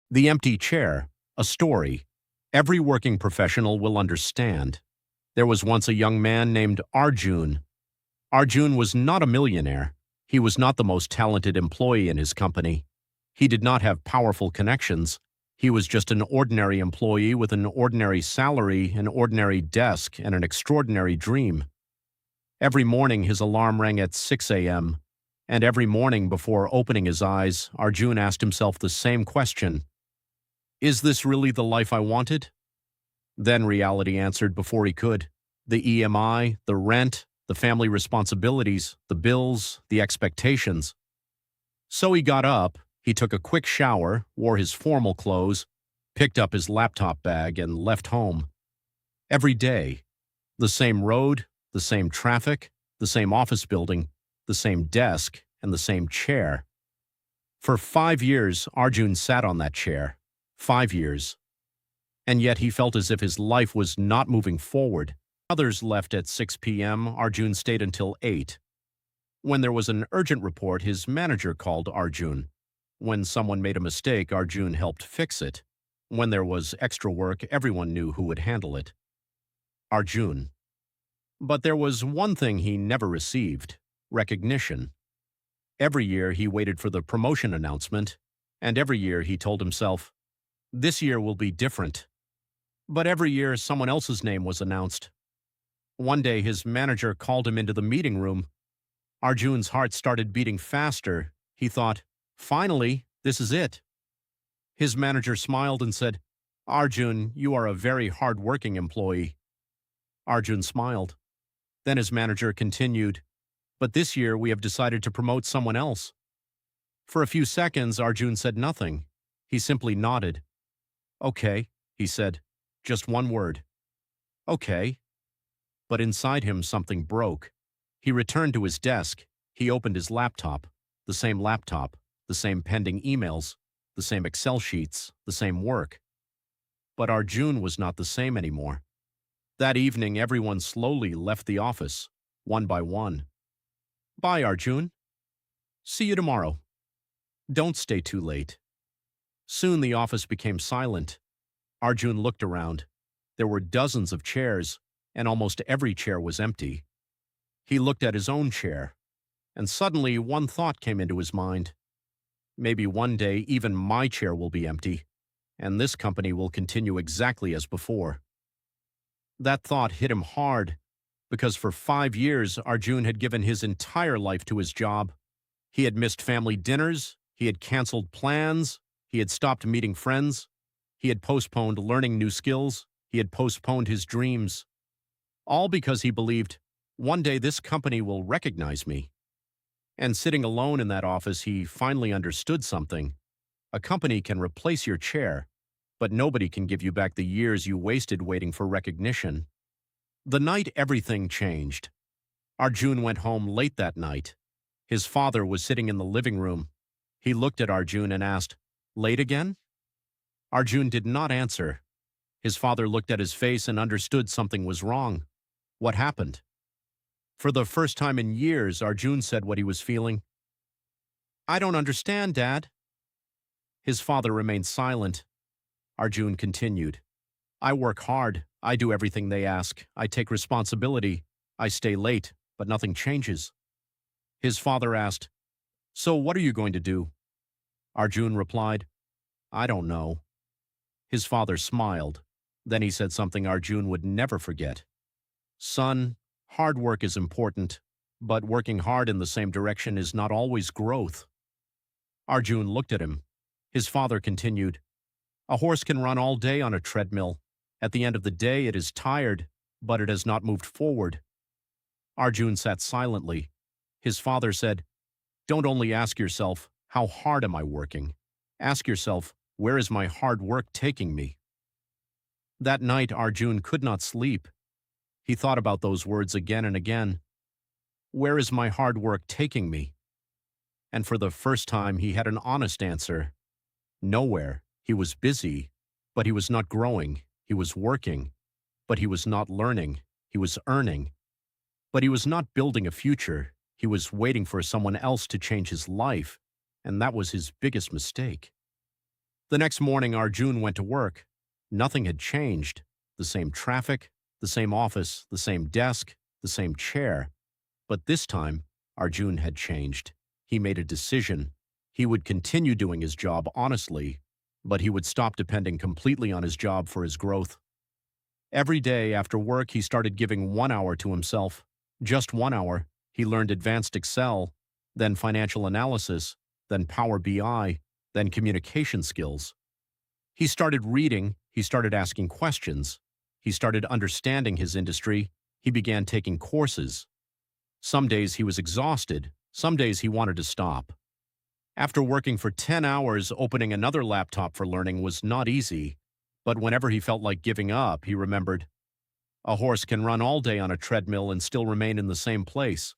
The Empty Chair, a story every working professional will understand. There was once a young man named Arjun. Arjun was not a millionaire. He was not the most talented employee in his company. He did not have powerful connections. He was just an ordinary employee with an ordinary salary, an ordinary desk, and an extraordinary dream. Every morning his alarm rang at 6 a.m., and every morning before opening his eyes, Arjun asked himself the same question: is this really the life I wanted? Then reality answered before he could. The EMI, the rent, the family responsibilities, the bills, the expectations. So he got up, he took a quick shower, wore his formal clothes, picked up his laptop bag, and left home. Every day, the same road, the same traffic, the same office building, the same desk, and the same chair. For 5 years, Arjun sat on that chair. 5 years. And yet he felt as if his life was not moving forward. Others left at 6 p.m., Arjun stayed until 8. When there was an urgent report, his manager called Arjun. When someone made a mistake, Arjun helped fix it. When there was extra work, everyone knew who would handle it. Arjun. But there was one thing he never received: recognition. Every year he waited for the promotion announcement, and every year he told himself, this year will be different. But every year someone else's name was announced. One day his manager called him into the meeting room. Arjun's heart started beating faster. He thought, finally, this is it. His manager smiled and said, Arjun, you are a very hard-working employee. Arjun smiled. Then his manager continued, but this year we have decided to promote someone else. For a few seconds, Arjun said nothing. He simply nodded. Okay, he said, just one word. Okay. But inside him something broke. He returned to his desk. He opened his laptop, the same pending emails, the same Excel sheets, the same work. But Arjun was not the same anymore. That evening, everyone slowly left the office, one by one. Bye, Arjun. See you tomorrow. Don't stay too late. Soon the office became silent. Arjun looked around. There were dozens of chairs, and almost every chair was empty. He looked at his own chair, and suddenly one thought came into his mind. Maybe one day even my chair will be empty, and this company will continue exactly as before. That thought hit him hard, because for 5 years Arjun had given his entire life to his job. He had missed family dinners, he had canceled plans, he had stopped meeting friends, he had postponed learning new skills, he had postponed his dreams. All because he believed, one day this company will recognize me. And sitting alone in that office, he finally understood something. A company can replace your chair, but nobody can give you back the years you wasted waiting for recognition. The night everything changed. Arjun went home late that night. His father was sitting in the living room. He looked at Arjun and asked, late again? Arjun did not answer. His father looked at his face and understood something was wrong. What happened? For the first time in years, Arjun said what he was feeling. I don't understand, Dad. His father remained silent. Arjun continued. I work hard. I do everything they ask. I take responsibility. I stay late, but nothing changes. His father asked, so what are you going to do? Arjun replied, I don't know. His father smiled. Then he said something Arjun would never forget. Son, hard work is important, but working hard in the same direction is not always growth. Arjun looked at him. His father continued, a horse can run all day on a treadmill. At the end of the day, it is tired, but it has not moved forward. Arjun sat silently. His father said, don't only ask yourself, how hard am I working? Ask yourself, where is my hard work taking me? That night, Arjun could not sleep. He thought about those words again and again. Where is my hard work taking me? And for the first time, he had an honest answer. Nowhere. He was busy, but he was not growing. He was working, but he was not learning. He was earning, but he was not building a future. He was waiting for someone else to change his life, and that was his biggest mistake. The next morning, Arjun went to work. Nothing had changed. The same traffic, the same office, the same desk, the same chair. But this time, Arjun had changed. He made a decision. He would continue doing his job honestly, but he would stop depending completely on his job for his growth. Every day after work, he started giving 1 hour to himself. Just 1 hour. He learned advanced Excel, then financial analysis, then Power BI, then communication skills. He started reading, he started asking questions, he started understanding his industry, he began taking courses. Some days he was exhausted, some days he wanted to stop. After working for 10 hours, opening another laptop for learning was not easy, but whenever he felt like giving up, he remembered, a horse can run all day on a treadmill and still remain in the same place.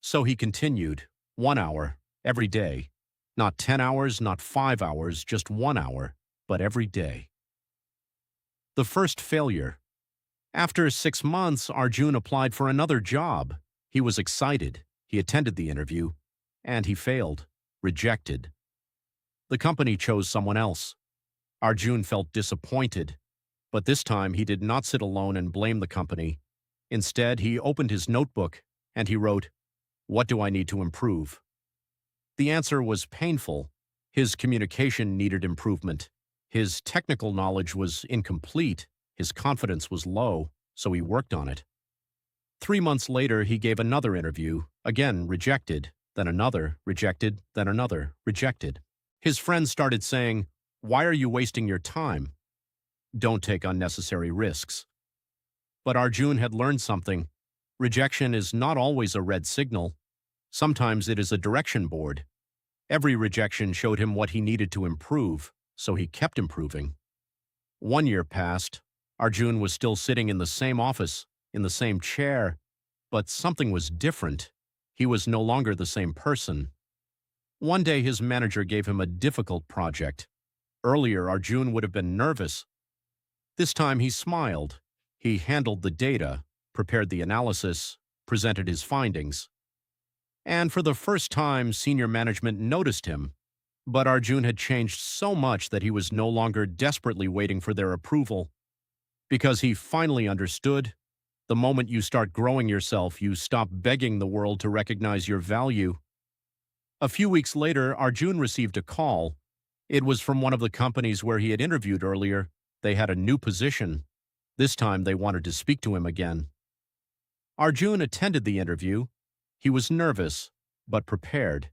So he continued, 1 hour, every day. Not 10 hours, not 5 hours, just 1 hour, but every day. The first failure. After 6 months, Arjun applied for another job. He was excited. He attended the interview, and he failed, rejected. The company chose someone else. Arjun felt disappointed, but this time he did not sit alone and blame the company. Instead, he opened his notebook and he wrote, "What do I need to improve?" The answer was painful. His communication needed improvement. His technical knowledge was incomplete. His confidence was low, so he worked on it. 3 months later, he gave another interview, again rejected, then another, rejected, then another, rejected. His friends started saying, "Why are you wasting your time? Don't take unnecessary risks." But Arjun had learned something. Rejection is not always a red signal. Sometimes it is a direction board. Every rejection showed him what he needed to improve, so he kept improving. 1 year passed. Arjun was still sitting in the same office, in the same chair, but something was different. He was no longer the same person. One day his manager gave him a difficult project. Earlier, Arjun would have been nervous. This time he smiled. He handled the data, prepared the analysis, presented his findings. And for the first time, senior management noticed him. But Arjun had changed so much that he was no longer desperately waiting for their approval. Because he finally understood, the moment you start growing yourself, you stop begging the world to recognize your value. A few weeks later, Arjun received a call. It was from one of the companies where he had interviewed earlier. They had a new position. This time they wanted to speak to him again. Arjun attended the interview. He was nervous, but prepared.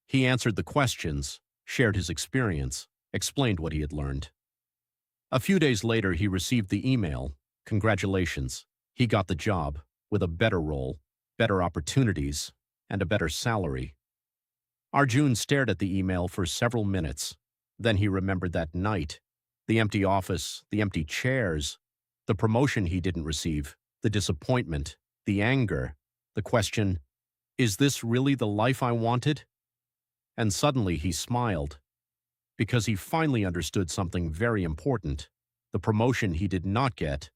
He answered the questions, shared his experience, explained what he had learned. A few days later, he received the email. Congratulations. He got the job, with a better role, better opportunities, and a better salary. Arjun stared at the email for several minutes. Then he remembered that night, the empty office, the empty chairs, the promotion he didn't receive, the disappointment, the anger, the question, is this really the life I wanted? And suddenly he smiled, because he finally understood something very important. The promotion he did not get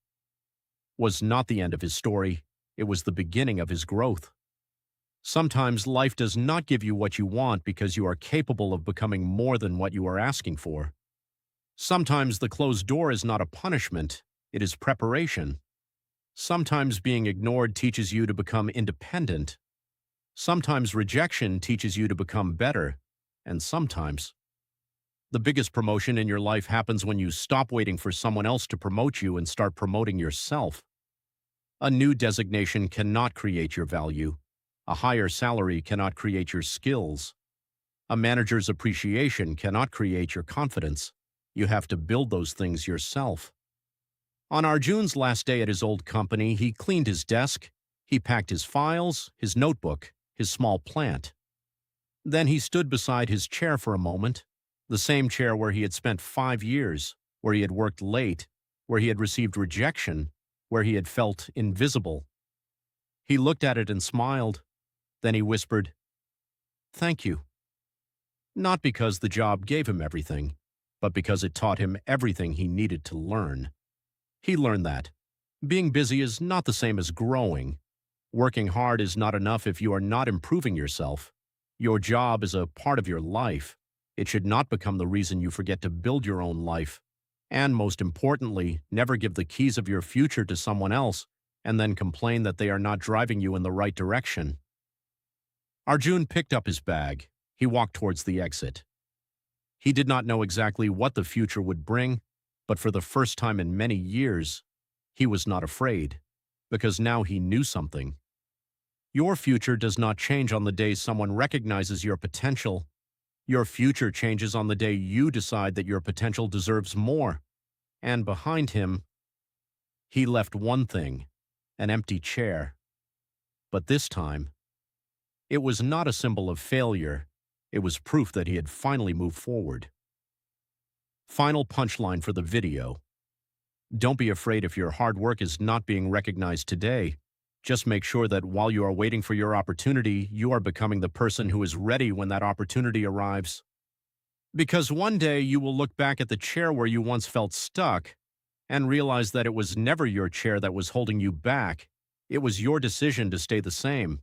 was not the end of his story, it was the beginning of his growth. Sometimes life does not give you what you want because you are capable of becoming more than what you are asking for. Sometimes the closed door is not a punishment, it is preparation. Sometimes being ignored teaches you to become independent. Sometimes rejection teaches you to become better. And sometimes the biggest promotion in your life happens when you stop waiting for someone else to promote you and start promoting yourself. A new designation cannot create your value. A higher salary cannot create your skills. A manager's appreciation cannot create your confidence. You have to build those things yourself. On Arjun's last day at his old company, he cleaned his desk, he packed his files, his notebook, his small plant. Then he stood beside his chair for a moment, the same chair where he had spent 5 years, where he had worked late, where he had received rejection, where he had felt invisible. He looked at it and smiled. Then he whispered, "Thank you." Not because the job gave him everything, but because it taught him everything he needed to learn. He learned that being busy is not the same as growing. Working hard is not enough if you are not improving yourself. Your job is a part of your life. It should not become the reason you forget to build your own life. And most importantly, never give the keys of your future to someone else and then complain that they are not driving you in the right direction. Arjun picked up his bag. He walked towards the exit. He did not know exactly what the future would bring, but for the first time in many years, he was not afraid, because now he knew something. Your future does not change on the day someone recognizes your potential. Your future changes on the day you decide that your potential deserves more. And behind him, he left one thing, an empty chair. But this time, it was not a symbol of failure. It was proof that he had finally moved forward. Final punchline for the video. Don't be afraid if your hard work is not being recognized today. Just make sure that while you are waiting for your opportunity, you are becoming the person who is ready when that opportunity arrives. Because one day you will look back at the chair where you once felt stuck and realize that it was never your chair that was holding you back. It was your decision to stay the same.